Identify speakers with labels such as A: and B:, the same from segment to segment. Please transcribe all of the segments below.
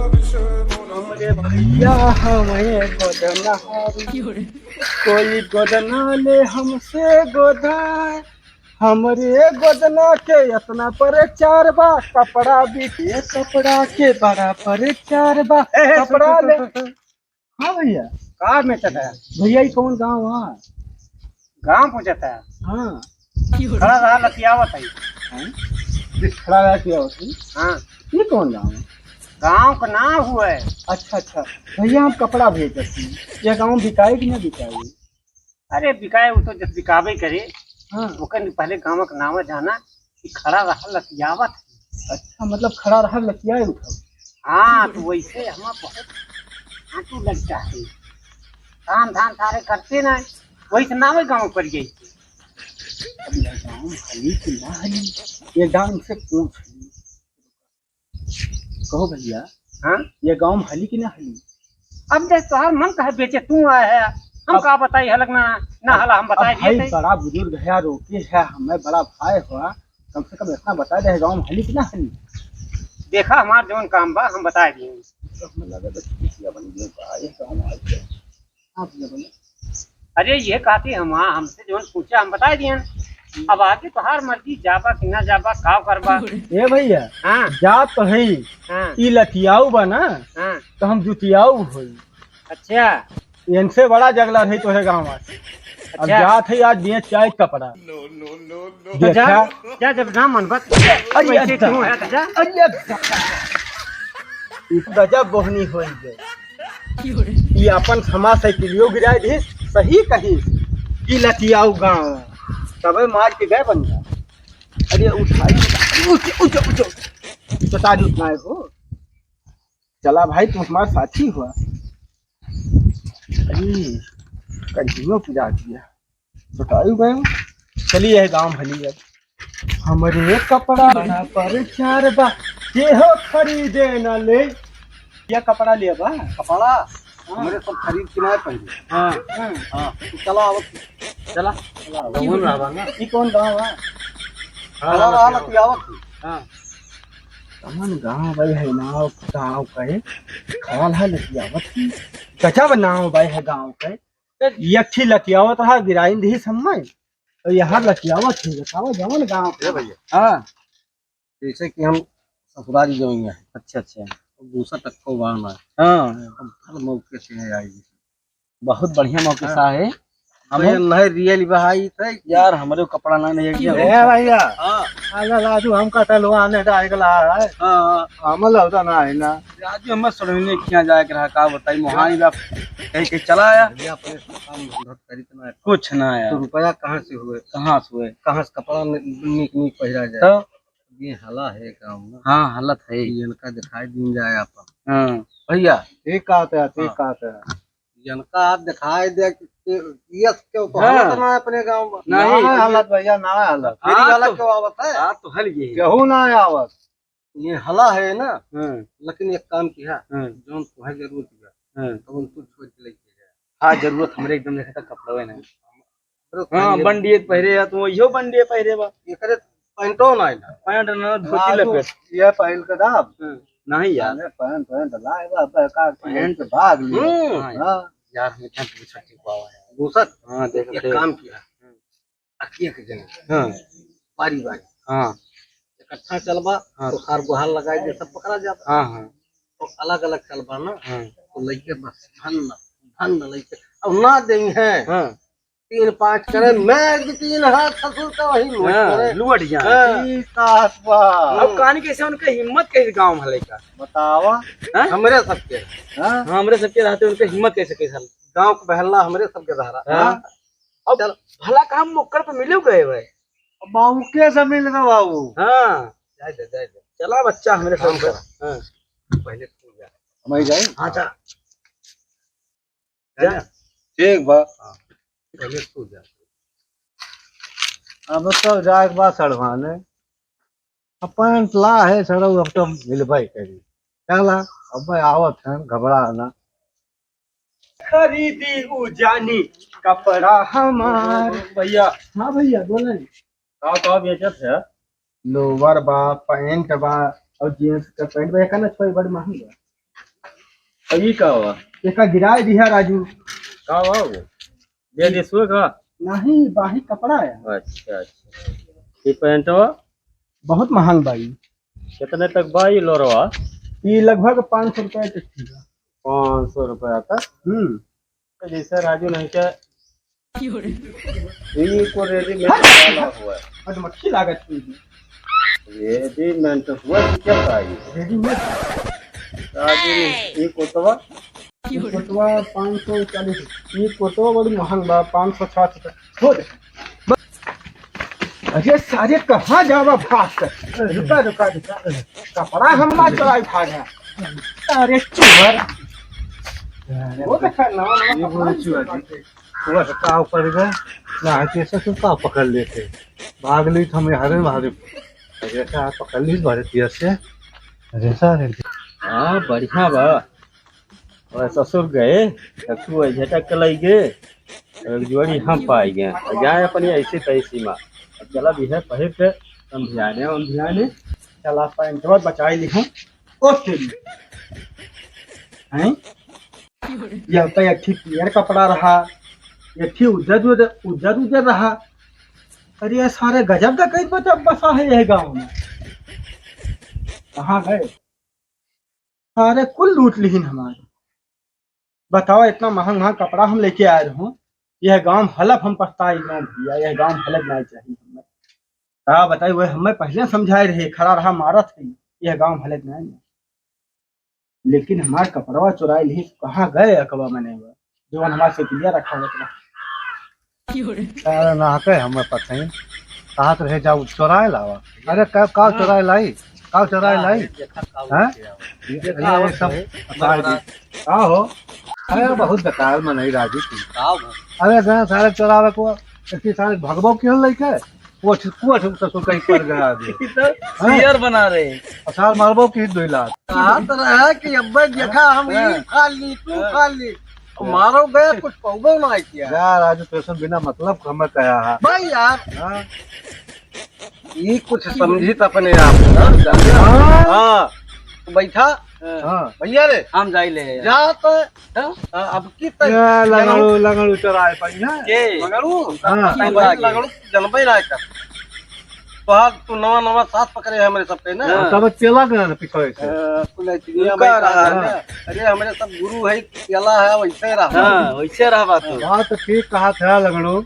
A: हमरे भैया हमें गोदना कोई गोदना ले हमसे गोदाए हमरे गोदना के इतना पर चार बा कपड़ा बिके कपड़ा के बड़ा पर चार बा कपड़ा ले। हाँ भैया
B: का में चला
A: भैया ये कौन गाँव है?
B: गांव पहुंचता है
A: हाँ
B: खड़ा रहा लतियावत है।
A: खड़ा रह के होती।
B: हाँ
A: ये कौन गाँव है?
B: गांव का नाम हुआ है।
A: अच्छा अच्छा भैया हम कपड़ा भेज देते हैं। यह गाँव बिकाए कि नहीं बिकाए?
B: अरे बिकाए वो तो जब बिकावे करे
A: हाँ
B: ओकर पहले गांव का नाम जाना कि खड़ा रहा लतियावत है।
A: अच्छा मतलब खड़ा रहा लतियाए उठा।
B: हाँ तो वैसे हम बहुत आंटू लगता है काम धाम सारे करते ना वैसे नाम गाँव पड़ गई।
A: अब यह गाँव हली कि ना हली ये गाँव से पूछ ली। कहो भैया
B: हाँ
A: ये गाँव में हली कि ना हली?
B: अब देख तुम्हारा मन कहे बेचे तू आया है हम का बताई हलक ना हला हम बताए
A: भाई
B: दिए थे।
A: बड़ा बुजुर्ग है रोके है हमें बड़ा भाई हुआ कम से कम इतना बता दे गाँव में हली कि ना हली।
B: देखा हमार जवन काम बा हम बताए दिए।
A: तो हमें लगा बस खुशिया बन गई ये गाँव में आज आप ये बोले
B: अरे ये कहती हम हमसे जवन पूछा हम बताए दिए। अब आगे तो हर मर्जी जाबा कि ना जाबा का करबा।
A: ए भैया
B: हाँ
A: जा तो है
B: हाँ
A: ई लतियाऊ बा ना
B: हाँ
A: तो हम जुतियाऊ होई।
B: अच्छा
A: इनसे बड़ा जगला है तोहे गाँव में। अब
B: अच्छा।
A: जात है आज दिए चाय कपड़ा
B: तो जा जा जब ना मन बत
A: अरे
B: वैसे
A: अच्छा।
B: तू है तो जा।
A: अरे इस गजब बोहनी हो गए ये अपन समाज से किलियो गिराए दी सही कही कि लतियाऊ गाँव तबे मार के गए बन जा। अरे उठाई उठ चटारी उठनाए हो चला भाई तुम हमारा साथी हुआ। अरे कंटिन्यू पूजा दिया चटाई गए चलिए है गाँव भली अब हमारे कपड़ा बना पर चार बा ये हो खरीदे न ले क्या कपड़ा लिया बा
B: कपड़ा हमारे सब खरीद के ना पहले।
A: हाँ
B: हाँ चलो अब
A: चला
B: बोल रहा ना
A: ये कौन गाँव है?
B: खड़ा रहा लतियावत।
A: हाँ कमन गाँव भाई है नाव गाँव कहे खयाल है लतियावत की गजब नाव भाई है गाँव के यक्षी लतियावत है गिराइन दी समय तो यहाँ लतियावत है बताओ जवन गाँव के
B: भैया
A: हाँ
B: जैसे कि हम ससुरारी जो है।
A: अच्छा अच्छा
B: दूसरा तक को बाढ़
A: हाँ
B: हर मौके से है आई
A: बहुत बढ़िया मौके सा है
B: हमें नहीं रियल बहाई थे
A: यार हमारे कपड़ा ना नहीं
B: ए भैया
A: हाँ
B: आला राजू हम का तलवा ने डाइगला है।
A: हाँ
B: हमल होता ना है ना
A: राजू हमें सड़ने किया जाए के रहा का बताई मोहानी बाप कहीं कहीं चला आया
B: भैया अपने काम धंधा करी तो ना
A: कुछ ना यार
B: तो रुपया कहाँ से हुए
A: कहाँ से हुए
B: कहाँ से कपड़ा नीक नीक पहिरा जाए
A: तो
B: ये हला है काम ना
A: हाँ हालत है
B: इनका दिखाई दिन जाए आप
A: हाँ
B: भैया एक कहते हैं इनका आप दिखाई दे ये क्यों तो
A: हाँ।
B: हालत ना है अपने गांव में
A: नहीं,
B: ना है हालत भैया ना है हालत
A: हाँ,
B: मेरी वाला
A: तो-
B: क्यों आवत है
A: बात तो हल ये है
B: केहू ना है आवत ये हला है ना
A: हाँ
B: लेकिन एक काम किया
A: हाँ
B: जोन तुम्हें जरूरत है
A: हाँ
B: तो उन तू छोड़ के लेके जाए
A: हाँ जरूरत हमरे एकदम देखा था कपड़ा है ना हाँ
B: हाँ
A: बंडिये पहिरे या तुम यो बंडिये पहिरे बा
B: ये करे पैंटो ना है
A: पैंट ना धोती लपेट
B: ये पहल का दाब
A: हाँ, नहीं यार
B: पैंट पैंट लाए बा बेकार पैंट से भाग लिया
A: हाँ,
B: हाँ
A: यार हमें क्या पूछा ठीक हुआ है
B: दूसरा
A: हाँ देख
B: एक काम किया अकिया के जने
A: हाँ
B: बारी बारी
A: हाँ
B: इकट्ठा चलबा
A: हाँ।
B: तो सार गुहार लगाए दे सब पकड़ा जाता
A: हाँ हाँ
B: तो अलग अलग चलबा ना
A: हाँ
B: तो लइके बस धन लइके अब ना दें हैं
A: हाँ
B: 3-5 करे मैं 3 हाथ ससुर का वही मुझ करे
A: लुट जा
B: ई कासबा
A: अब कहानी कैसे उनका हिम्मत कैसे गांव में का
B: बतावा
A: हाँ?
B: हमरे सबके हाँ
A: हमरे सबके रहते उनका हिम्मत कैसे कैसे
B: गांव के बहला हमरे सबके धारा
A: हाँ।
B: अब चल
A: भला काम मुक्कर पे मिले गए भाई
B: बाबू के सब मिल गए बाबू
A: हाँ
B: जाए दे
A: चला बच्चा हमरे
B: काम
A: सब
B: कर।
A: हाँ
B: पहले तू जा मैं जाए
A: हाँ जा
B: जा ठीक बा पहले तू जा अब तो जाए के बाद सड़वाने अपन ला है सड़ो अब तो मिलबाई करी चला अब आवत है घबरा ना
A: खरीदी उ जानी कपड़ा हमार
B: भैया
A: हाँ भैया बोले
C: का बेचत है?
A: लोवर बा, पैंट बा और जींस का पैंट बा। एक ना छोई बड़ी महंगा।
C: अभी का हुआ?
A: एक गिराए दिया राजू।
C: का हुआ वो? दे दे सो का?
A: नहीं, बाही कपड़ा है।
C: अच्छा अच्छा। ये पैंट हुआ?
A: बहुत महंग बाई।
C: कितने तक भाई लोरवा?
A: ये लगभग 500 रुपए तक थी।
C: 500 रुपया तक। तो जैसे राजू नहीं क्या ये को रेडीमेड डाला हुआ है।
A: मटकी लागत थी।
C: रेडीमेड हुआ कि क्या था ये?
A: रेडीमेड
C: राजू ये कोतवा
A: कोटवा 540। ये कोटवा बड़ी महंग बा, 560 रुपए। हो दे। अरे सारे कहाँ जावा भाग कर? रुका रुका रुका। कपड़ा हम ना चुराई भागा। अरे चोर। वो देखा ना
B: ये बोले चुआ जी थोड़ा सा काव पड़ गए ना कैसे तो काव पकड़ लेते भाग ली तो हमें हरे मारे जैसा आप पकड़ ली भरे तीर से जैसा
C: हाँ बढ़िया बा। और ससुर गए तू झटक के लग गए एक जोड़ी हम पाई गए जाए अपनी ऐसी तैसी माँ चला भी है पहले पे समझाने
A: चला पैंटवा बचाई ली हूँ। ओके हैं ये तो एक ठीक क्लियर कपड़ा रहा, एक ठीक उज्जर उज्जर रहा। अरे ये सारे गजब का कई बचा बसा है यह गांव में। कहाँ गए सारे? कुल लूट लीन हमारे। बताओ इतना महंगा महंगा कपड़ा हम लेके आए हूँ। यह गांव हलफ हम पछताई गाँव भैया, यह गांव हलफ नहीं चाहिए हमें। कहा बताई वह हमें पहले समझाए रहे, खड़ा रहा मारत है। यह गांव हलफ नहीं है। लेकिन हमारे कपड़वा चुराई ली। कहाँ गए अकबा मैंने वो जो हमारे से क्लियर रखा हुआ था।
B: अरे ना के हमें पता ही कहाँ तो रह जाओ चौराहे लावा अरे का काव चौराहे लाई काव चौराहे लाई हैं ये सब का हो अरे बहुत बेकार में नहीं राजू की अरे गए सारे चौराहे को इतनी सारे भगवो क्यों लेके वो कुछ तो कहीं पर गया आदमी
C: शेयर बना रहे
B: असार मारबो की 2 लाख
A: कहा तो रहा कि अब्बा देखा हम ये खा ली तू खा ली मारो गया कुछ पौबो ना किया।
B: यार राजू पेशन बिना मतलब हमें कहा है
A: भाई यार
B: हाँ
A: ये कुछ समझी तो अपने आप। हाँ बैठा
B: हाँ
A: भैया रे
C: हम जाई ले
A: जा तो अब की
B: ये लगड़ू चौराहे पर ना
C: के
A: लगड़ू
B: हाँ
A: लगड़ू जनबे ना कर तो तू नवा नवा साथ पकड़े है मेरे सबके ना।
B: तब चला गया ना पीछे से
A: अरे हमारे सब गुरु है केला है वैसे रहा।
C: हाँ वैसे रहा बात तो
B: बात तो ठीक कहा था लगड़ू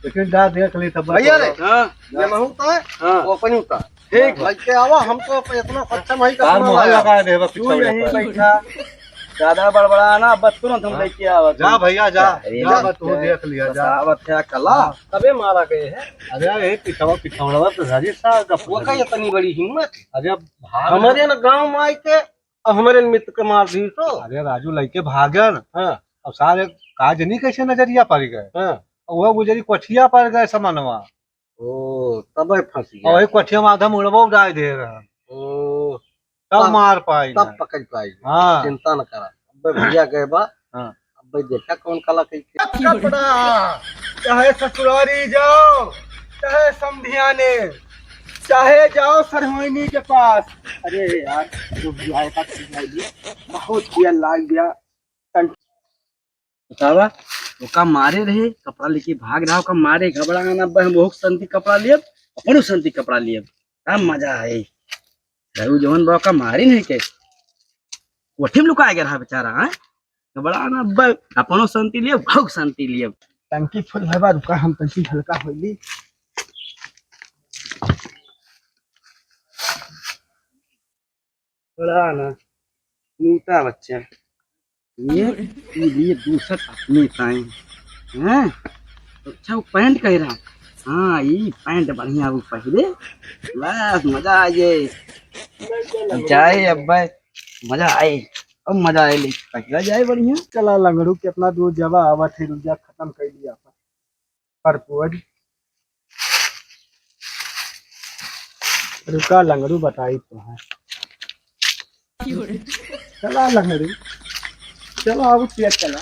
B: लेकिन जा देख ली तब
A: भैया रे
C: हाँ
A: ये नहीं होता है
C: हाँ
A: वो अपनी होता है। ठीक लेके आवा हमको इतना सक्षम है
B: कार मोहल लगा दे
A: तू यहीं
B: पीछे
A: बैठा
C: ज्यादा बड़बड़ाना बस तुरंत हम लेके आवा
B: जा भैया जा
C: अरे
B: जा
C: बात
B: तू देख लिया जा
A: सावत है कला तबे मारा गए है।
B: अरे ये पिछौड़ा तो राजी साहब का
A: वो का इतनी बड़ी हिम्मत
B: अरे भाग
A: हमारे ना गांव में आई के और हमारे मित्र के मार दी तो।
B: अरे राजू लड़के भागे ना
A: हाँ
B: अब सारे काज नहीं कैसे नजरिया पड़ गए
A: हाँ
B: वो गुजरी कोठिया पड़ गए समानवा
A: ओ तबे फंस गया।
B: और वही कोठिया में आधा मुड़बो उड़ाई दे रहा
A: ओ
B: तब मार पाई
A: तब पकड़ पाई।
B: हाँ
A: चिंता न करा अब भैया गए बा
B: हाँ
A: अब देखा कौन कला कैसे कपड़ा चाहे ससुरारी जाओ चाहे समधियाने चाहे जाओ सरहोनी के पास। अरे यार जो भी आए था बहुत किया लाग गया।
C: बतावा वो का मारे रहे कपड़ा लेके भाग रहा का मारे घबरा ना हम बहुत संति कपड़ा लिए अपनो संति कपड़ा लिए का मजा है रहू जवन बा का मारे नहीं के कोठे में लुका गया रहा बेचारा है घबरा ना अपनो संति लिए बहुत संति लिए
A: टंकी फुल है बा रुका हम टंकी हल्का होली।
C: बड़ा ना नीता बच्चा ये लिए दूसरा अपने टाइम हैं अच्छा वो पैंट कह रहा हाँ ये पैंट बढ़िया वो पहले बस मजा आ जाए जाए अब भाई मजा आए अब मजा आए ले पहला जाए बढ़िया
A: चला लंगड़ू कितना दूर जवा आवा थे रुजा खत्म कर लिया पर पोज रुका लंगड़ू बताई तो है। चला लंगड़ू चलो अब पेट चला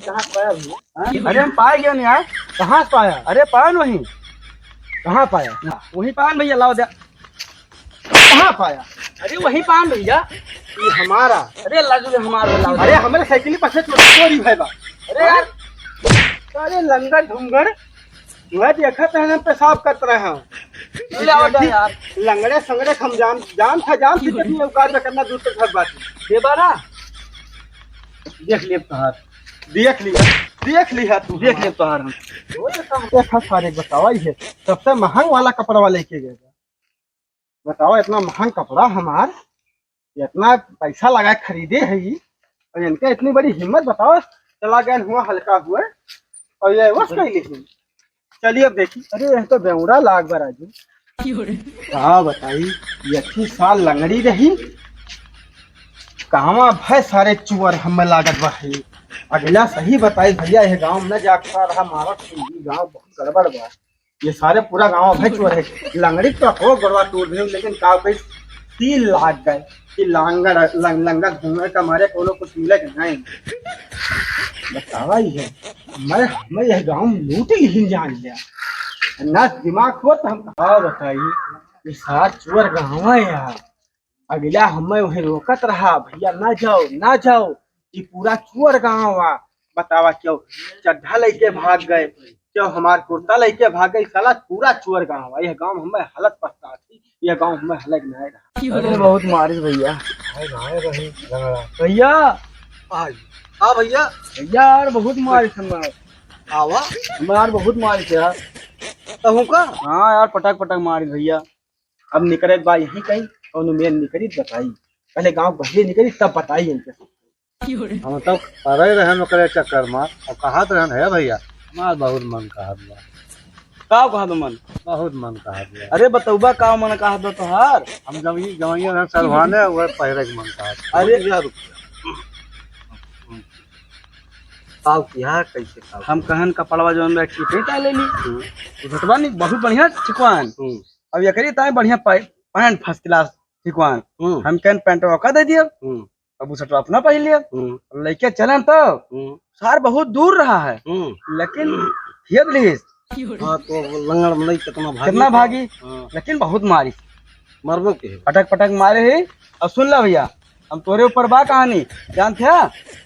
A: कहाँ से पाया भैया?
C: हाँ? अरे हम पाए गए नहीं यार।
A: कहाँ से पाया?
C: अरे पान वहीं
A: कहाँ पाया?
C: वहीं पान भैया लाओ दे।
A: कहाँ पाया?
C: अरे वहीं पान भैया।
A: ये हमारा।
C: अरे लाजू दे हमारा लाओ दे।
A: अरे हमारे साइकिल पर से चोरी है बा।
C: अरे यार
A: अरे लंगर ढूंगर वह देखा था हम पेशाब करते रहे हैं।
C: लाओ दे यार।
A: लंगड़े संगड़े हम जान था जान थी कितनी औकात में करना दूसरे घर बात
C: देबा ना
A: देख लिए तोहार देख लिया तू
C: देख ले तोहार हम।
A: देखा सारे बतावा ये सबसे महंग वाला कपड़ा लेके गए बताओ इतना महंग कपड़ा हमार इतना पैसा लगा के खरीदे है ये और इनके इतनी बड़ी हिम्मत बताओ चला गया हुआ हल्का हुआ और ये बस कहीं चलिए अब देखिए अरे यह तो बेउड़ा लाग बराजू हाँ बताई ये 30 साल लंगड़ी रही कहाँ भाई सारे चुअर हमें लागत भाई अगला सही बताई भैया ये गांव में जाता रहा मारा गांव बहुत गड़बड़ बा ये सारे पूरा गांव भाई चुअर है लंगड़ी तो हो गड़वा तोड़ दे लेकिन का भाई 3 लाख गए कि लंगर घूमने का मारे को कुछ मिले नहीं बतावा ही है मैं यह गांव में लूट ही जान लिया ना दिमाग हो तो हम कहा बताइए ये सारा चोर गाँव है यार अगला हमें वही रोकत रहा भैया ना जाओ ये पूरा चोर गाँव आ बतावा क्यों चड्ढा लेके भाग गए क्यों हमारे कुर्ता लेके भाग गए साला पूरा चोर गाँव है यह गाँव हमें हालत पछता थी यह गाँव हमें हलक नहीं रहा
C: अरे बहुत मारिस भैया
A: भैया
C: हाँ भैया
A: भैया यार बहुत मारिस हमारे
C: आवा
A: हमार बहुत मारिस यार
C: कहूँ का।
A: हाँ यार पटक मारिस भैया अब निकले बा यही कहीं और मेन निकली बताई पहले गांव बहले निकली तब बताई इनके
B: हम तो करे रहन ओकरे चक्कर में और कहत रहन है भैया हमार बहुत मन कहत बा
C: का कहा दो मन
B: बहुत मन कहत बा
C: अरे बतौबा का मन कहा दो तोहार
B: हम जब ये जवाइया रहन सरवाने वो पहरे के मन कहत
C: अरे
A: पाव किया कैसे पाव
C: हम कहन कपड़वा जो हमरा ठीक है ले ली घटवा नहीं बहुत बढ़िया चिकवान अब ये करी ताई बढ़िया पैंट फर्स्ट क्लास चिकवान हम कहन पैंट का दे दिया अब उस अपना पहन लिया लेके चलन तो सार बहुत दूर रहा है लेकिन हियत लिस
B: हां तो लंगड़ में नहीं
C: कितना भागी लेकिन बहुत मारी
B: मरबो के
C: पटक मारे है। अब सुन ला भैया हम तोरे ऊपर बा कहानी जानते है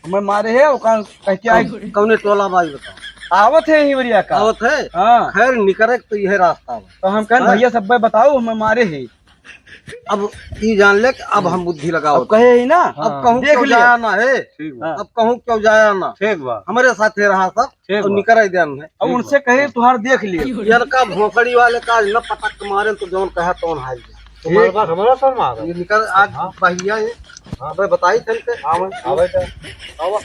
C: हमें मारे है कह के आई
B: कौने टोला बाज बताओ
C: आवत है ही बरिया का
B: आवत है।
C: हाँ
B: खैर निकरे तो यह रास्ता बा
C: तो हम कहन भैया सब बताओ हमें मारे है
B: अब ये जान ले कि अब हम बुद्धि लगाओ
C: अब कहे ही ना
B: अब कहूँ
C: देख
B: क्यों
C: लिया।
B: जाया ना है
C: ठीक बा।
B: अब कहूँ क्यों जाया ना
C: ठीक बा
B: हमारे साथ रहा सब
C: ठीक
B: और
C: बा।
B: निकल देन है
C: अब उनसे कहे तुहार देख लियो
B: यार का भोसड़ी वाले का न पटक मारे तो जौन कहा तौन हाल जा
A: तुम्हारे पास हमारा सर मार
B: ये निकल आज पहिया है हां भाई बताई थे के
A: आवे आवा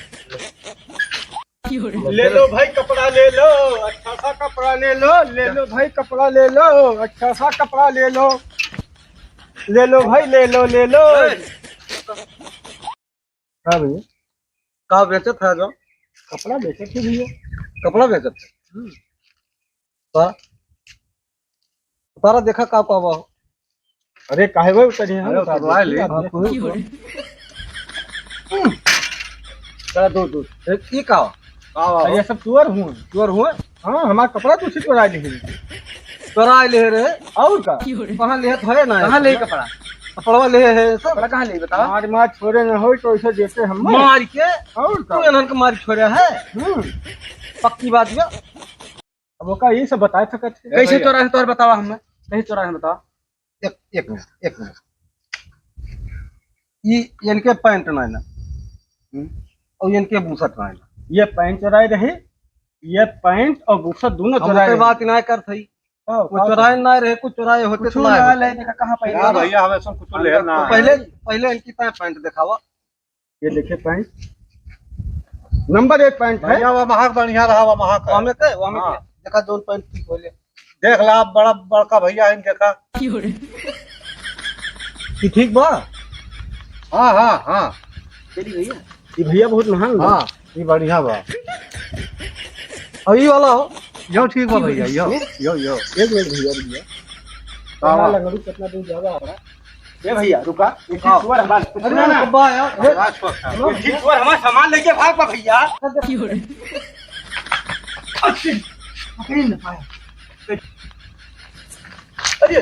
A: ले लो भाई कपड़ा ले लो अच्छा सा कपड़ा ले लो भाई कपड़ा ले लो अच्छा सा कपड़ा ले लो भाई ले लो हाँ भैया
B: का बेचत है जो
A: कपड़ा बेचे थे भैया
B: कपड़ा बेचत है तारा देखा का पावा
A: अरे काहे वो उतरे हैं
B: अरे उतरवा ले
A: चला दो
B: ये का
A: ये सब चोर हुए
B: चोर हुए
A: हाँ हमारा कपड़ा तो उसी चोरा ले
B: चोरा ले रहे
A: और का
B: कहां ले है ना
C: कहाँ ले कपड़ा
B: कपड़ा ले है सब
C: कपड़ा कहाँ ले बता
A: मार छोड़े न हो तो ऐसे देते हम
B: मार के
A: और का
B: तू इन्हन के मार छोड़े है पक्की बात है
A: अब ओका ये सब बताए सकत है
C: कैसे चोरा है तोर बतावा हमें कैसे चोरा है बता
B: एक मिनट ये इनके पैंट नहीं ना और इनके बूसट नहीं ना
A: ये पैंट चुराए रहे ये पैंट और बुक्सा दोनों
B: हम
A: चुराए
B: कोई बात ना कर थई वो चुराए ना रहे कुछ चुराए होते
A: कुछ
B: तो
A: ना
B: ना
A: ले देखा कहां पैंट
B: हां
A: भैया हमें सब कुछ ले ना
B: पहले इनकी पैंट दिखावा
A: ये देखे पैंट नंबर 1 पैंट है
B: भैया वो महक बढ़िया रहा वो महक
C: हमें के हमें
B: हाँ।
C: देखा जोन पैंट ठीक बोले
B: देख ला बड़ा बड़का भैया इन देखा
C: कि ठीक बा
B: हां
C: चली भैया
A: ये भैया बहुत महंगा
B: हां ये बढ़िया बा और ये वाला हो यो ठीक बा भैया यो
A: एक मिनट भैया
B: हाँ।
A: लंगड़ू कितना दूर ज्यादा आ रहा ए भैया रुका, ये चोर हमारा
B: अरे अब्बा यार
A: ये चोर हमारा सामान लेके भाग पा भैया।
C: पकड़ नहीं पाया।
A: अरे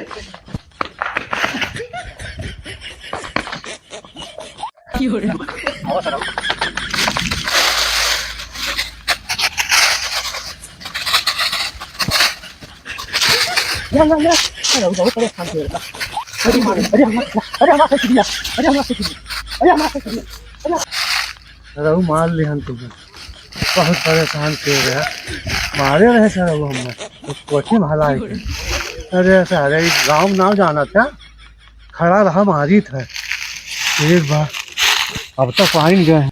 B: रहू मार ली हम तुम्हें, बहुत परेशान किए गए, मारे रहे सर वो हमें तो कोठी भला है। अरे सारे गाँव ना जाना था, खड़ा रहा मारी था एक बार, अब तक पानी गए।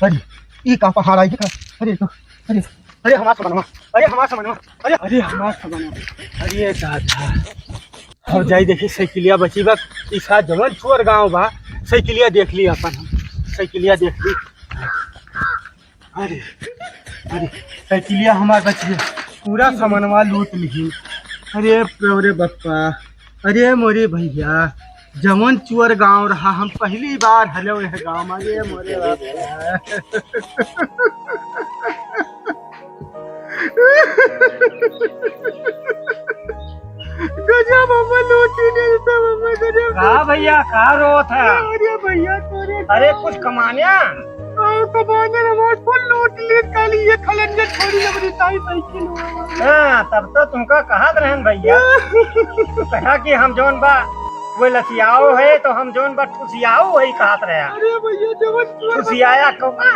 A: अरे ये कहाँ पहाड़ आई देखा। अरे तो अरे अरे हमारा सामान, अरे हमारा सामान, अरे अरे हमारा सामान, अरे दादा अब जाई देखी साइकिलिया बची बा इस जमन छोर गाँव बा। साइकिलिया देख ली अपन, साइकिलिया देख ली। अरे अरे साइकिलिया हमार बची, पूरा सामानवा लूट ली। अरे बप्पा, अरे मोरे भैया जमन चुअर गांव रहा, हम पहली बार हलो यह गांव में। अरे मोरे गजब मम्मा लूटी नहीं था मम्मा, गजब।
C: कहा भैया कहा रो था?
A: अरे भैया तोरे
C: अरे कुछ कमानिया
A: कमाने में बहुत फुल लूट ली काली। ये खलंजा छोड़ी ना मेरी ताई साइकिल।
C: हाँ तब तो तुमका कहा रहन भैया कहा कि हम जोन बा वो लसियाओ है तो हम जोन बा ठुसियाओ वही कहत रहा।
A: अरे भैया जब
C: ठुसियाया कौका?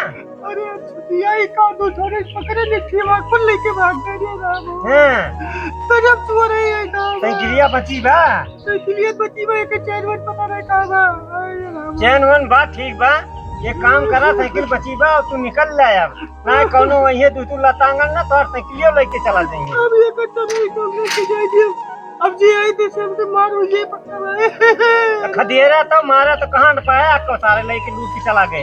A: अरे छुटिया ही का दो छोरे पकड़े ने खेवा कुल लेके भाग गए रे राम।
C: हाँ
A: तो जब तू रही है गांव
C: साइकिलिया बची बा,
A: साइकिलिया बची बा एक चैन वन पता नहीं कहां बा। अरे राम
C: चैन वन बा ठीक बा, ये काम करा साइकिल बची बा और तू निकल ले अब ना कोनो वही तू लतांगन ना तो साइकिलियो लेके चला जाएंगे।
A: अब ये कच्चा नहीं करने की जाए। अब जी आई थे सब तो मारो ये पक्का है।
C: खदेरा तो मारा तो कहाँ न पाया को सारे लेके लूट के चला गए।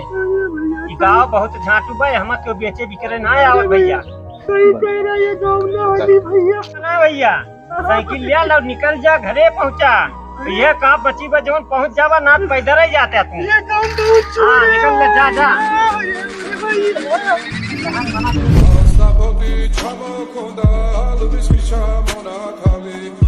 C: ये गाँव बहुत झाटू बा, हम क्यों बेचे बिकरे ना आवत भैया।
A: सही कह रहा ये गाँव ना होली भैया।
C: ना भैया साइकिल लिया लो निकल जा घरे पहुँचा। ये कहाँ बची बा जौन पहुँच जावा ना पैदल ही जाते तुम।
A: ये गाँव बहुत
C: हाँ निकल ले जा जा।
D: Stop of the trouble, Konda, the biscuit, Mona, Kali.